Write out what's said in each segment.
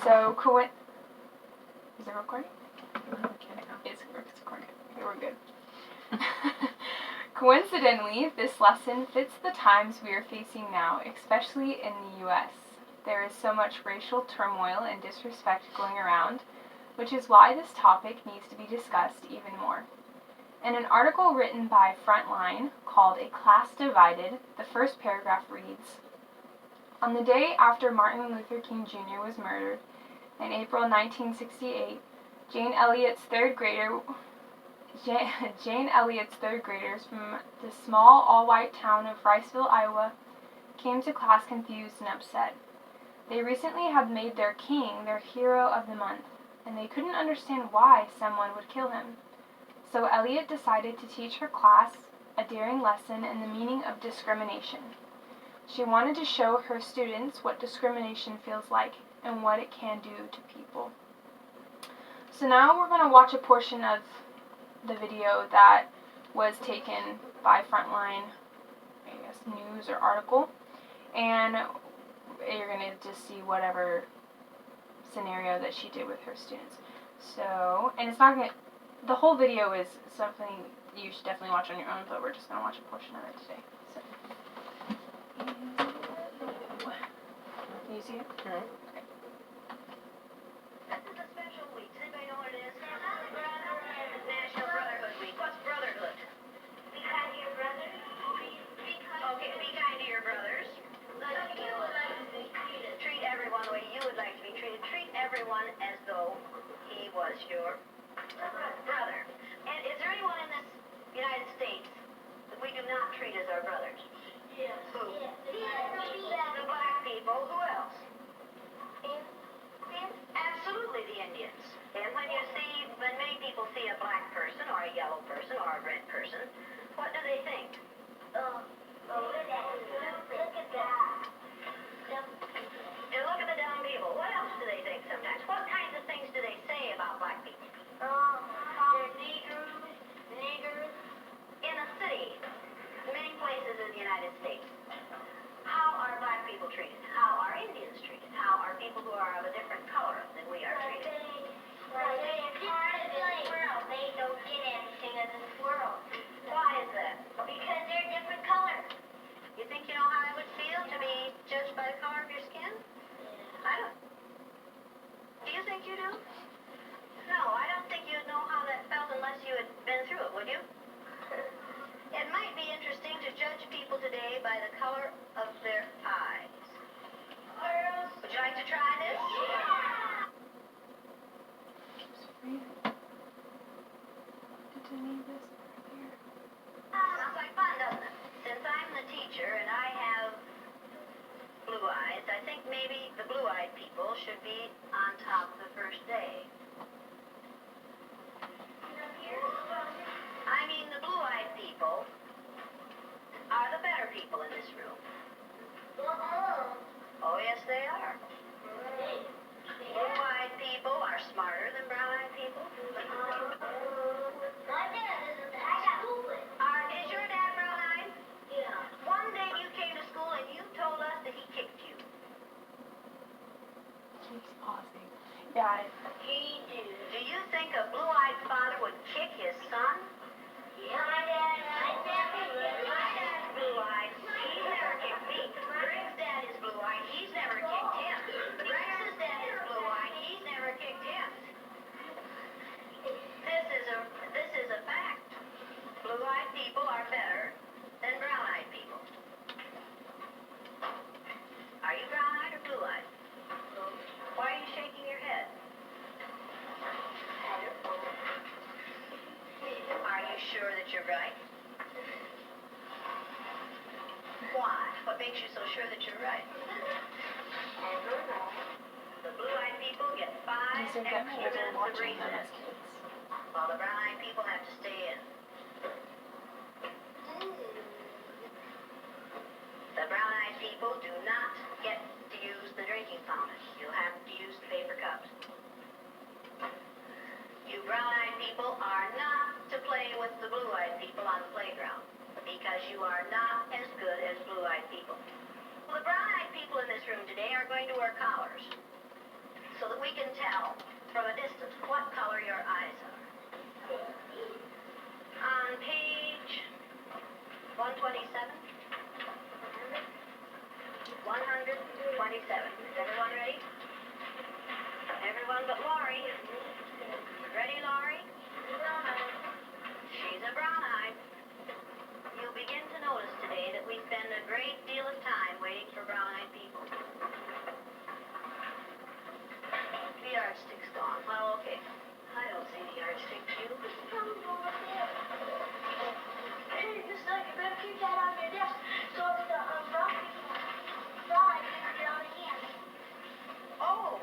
So, is it recording? Okay, it's recording. Okay, we're good. Coincidentally, this lesson fits the times we are facing now, especially in the U.S. There is so much racial turmoil and disrespect going around, which is why this topic needs to be discussed even more. In an article written by Frontline called A Class Divided, the first paragraph reads, "On the day after Martin Luther King Jr. was murdered, in April 1968, Jane Elliott's third graders from the small all-white town of Riceville, Iowa, came to class confused and upset. They recently had made their king their hero of the month, and they couldn't understand why someone would kill him. So Elliott decided to teach her class a daring lesson in the meaning of discrimination. She wanted to show her students what discrimination feels like and what it can do to people." So now we're going to watch a portion of the video that was taken by Frontline, news or article, and you're going to just see whatever scenario that she did with her students. So, and it's not going to, the whole video is something you should definitely watch on your own, but we're just going to watch a portion of it today. So, can you see it? Mm-hmm. Okay. This is a special week. Does anybody know what it is? National Brotherhood Week. What's brotherhood? Be kind to your brothers. Okay, be kind to your brothers. Like you would like to be treated. Treat everyone the way you would like to be treated. Treat everyone as though he was your brother. And is there anyone in this United States that we do not treat as our brothers? Yes. Who? Yes. The black people. Who else? Absolutely the Indians. And when many people see a black person or a yellow person or a red person, what do they think? Look at that. They look at the dumb people. What else do they think sometimes? What kinds of things do they say about black people? They're niggers. In a city, many places in the United States, how are black people treated? How are Indians treated? How are people who are of a different color than we are treated? They're part of this world. They don't get anything in this world. Why is that? Because they're different colors. You think you know how it would feel to be judged by the color of your skin? I don't. Do you think you do? No, I don't think you'd know how that felt unless you had been through it, would you? It might be interesting to judge people today by the color of their eyes. Would you like to try this? Sounds like fun, doesn't it? Since I'm the teacher and I have blue eyes, I think maybe the blue-eyed people should be on top the first day. I mean, the blue-eyed people are the better people in this room. Oh, yes, they are. Blue-eyed people are smarter than brown-eyed people. Is your dad brown-eyed? Yeah. One day you came to school and you told us that he kicked you. Keeps pausing. Yeah. He did. Do you think a blue-eyed father would kick his son? Yeah. My dad My dad's blue-eyed. He's never kicked me. Greg's dad is blue-eyed. He's never kicked him. Rex's dad is blue-eyed. He's never kicked him. This is a fact. Blue-eyed people are better than brown-eyed people. Are you brown-eyed or blue-eyed? Why are you shaking your head? Are you sure that you're right? Why? What makes you so sure that you're right? The blue-eyed people get 5 These are the extra older minutes of watching them as recess, kids. while the brown-eyed people have to stay in. The brown-eyed people do not get to use the drinking fountain. You have to use the paper cups. You brown-eyed people are not to play with the blue-eyed people on the playground because you are not as good as blue-eyed people. Well, the brown-eyed people in this room today are going to wear collars. so that we can tell from a distance what color your eyes are. On page 127. 127. Is everyone ready? Everyone but Laurie. Ready, Laurie? She's a brown-eyed. You'll begin to notice today that we spend a great deal of time waiting for brown-eyed people. The yardstick's gone. Well, okay. I don't see the yardstick, you. Hey, Miss Knight, you better keep that on your desk so if the brown people get out of hand. Oh!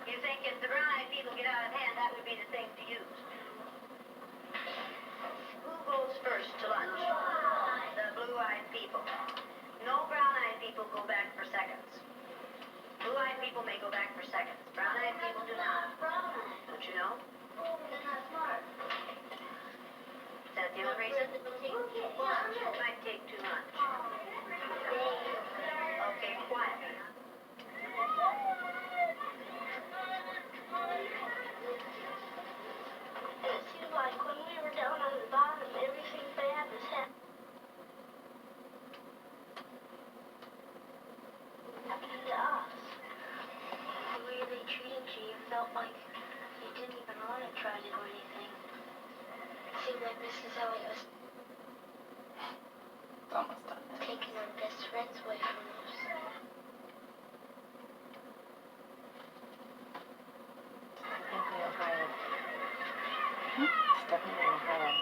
You think if the brown-eyed people get out of hand, that would be the thing to use? Who goes first to lunch? The blue-eyed people. No brown-eyed people go back for seconds. Blue-eyed people may go back for seconds. Brown-eyed people do not. Don't you know? They're not smart. Is that the only reason? It might take too much. Okay, quiet. It seems like when we were down on the bottom, everything bad was happening to us. The way they treated you, you felt like you didn't even want to try to do anything. It seemed like this is how it was, It's almost done. taking our best friends away from us. Definitely Ohio. It's definitely Ohio.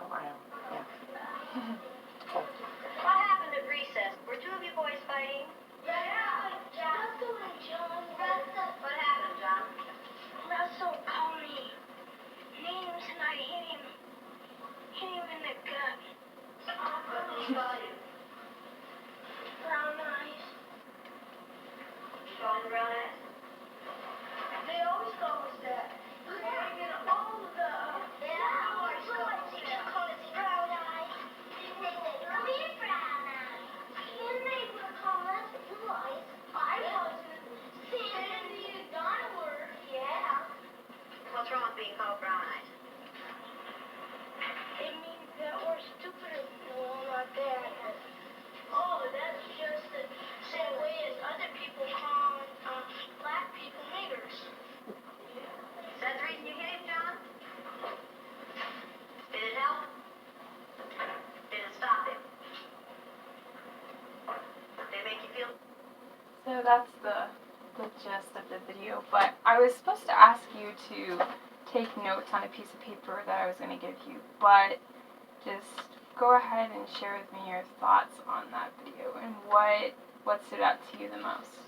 Ohio, yeah. Cool. What happened at recess? Were two of you boys fighting? Russell and John. What happened, John? Russell called me names and I hit him in the gut. What did he call you? Brown eyes. You call him brown eyes? They always call us that. All of the always call us brown eyes. They say, come here, brown eyes. And they would call us blue eyes. I wasn't. Sandy and Donna were. Yeah. What's wrong with being called brown eyes? It means that we're stupid or not that. Oh, that's just the same way as other people call black people niggers. Is that the reason you hit him, John? Did it help? Did it stop him? Did they make you feel? So that's the gist of the video, but I was supposed to ask you to take notes on a piece of paper that I was going to give you, but just go ahead and share with me your thoughts on that video and what stood out to you the most.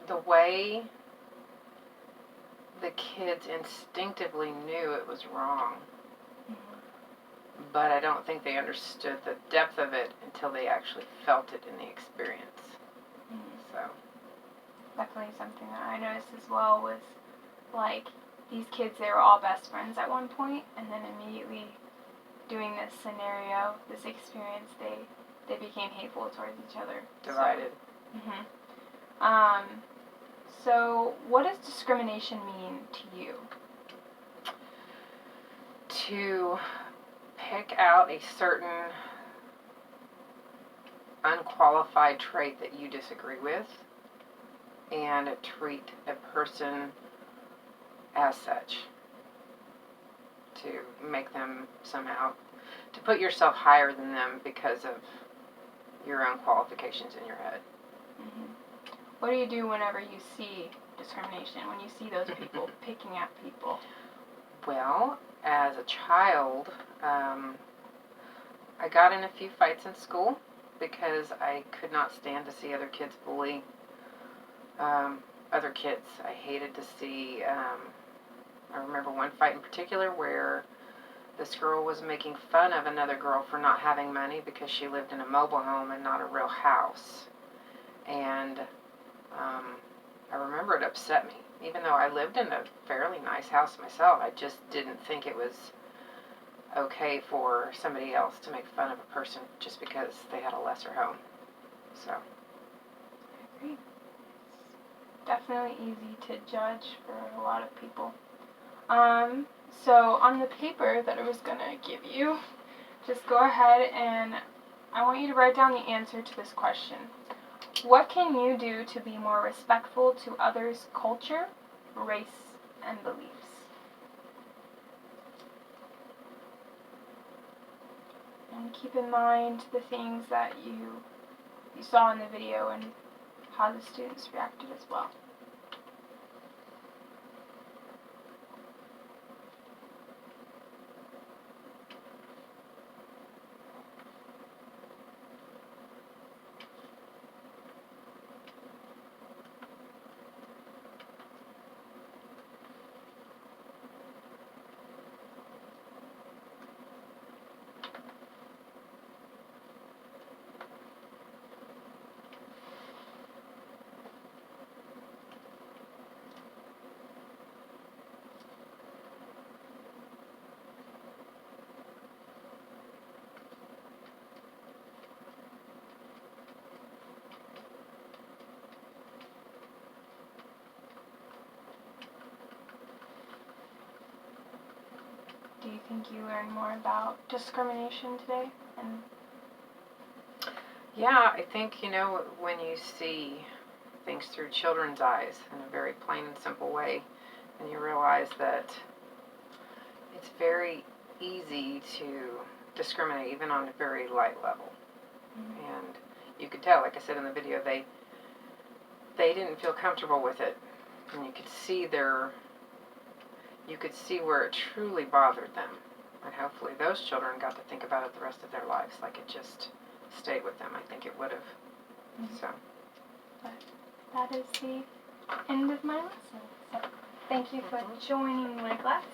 The way the kids instinctively knew it was wrong, but I don't think they understood the depth of it until they actually felt it in the experience. So, Definitely something that I noticed as well was, like, these kids, they were all best friends at one point, and then immediately doing this scenario, this experience, they became hateful towards each other. divided. So what does discrimination mean to you? To pick out a certain unqualified trait that you disagree with and treat a person as such, to make them somehow, to put yourself higher than them because of your own qualifications in your head. What do you do whenever you see discrimination, when you see those people picking at people? Well, as a child, I got in a few fights in school because I could not stand to see other kids bully other kids. I hated to see, I remember one fight in particular where this girl was making fun of another girl for not having money because she lived in a mobile home and not a real house. And I remember it upset me. Even though I lived in a fairly nice house myself, I just didn't think it was okay for somebody else to make fun of a person just because they had a lesser home. So Great. It's definitely easy to judge for a lot of people. So on the paper that I was gonna give you, just go ahead and I want you to write down the answer to this question. What can you do to be more respectful to others' culture, race, and beliefs? And keep in mind the things that you saw in the video and how the students reacted as well. Do you think you learned more about discrimination today? And Yeah, I think, when you see things through children's eyes in a very plain and simple way, and you realize that it's very easy to discriminate even on a very light level. And you could tell, like I said in the video, they didn't feel comfortable with it, and you could see where it truly bothered them. And hopefully those children got to think about it the rest of their lives, like it just stayed with them. I think it would have. So. But that is the end of my lesson. So thank you for joining my class.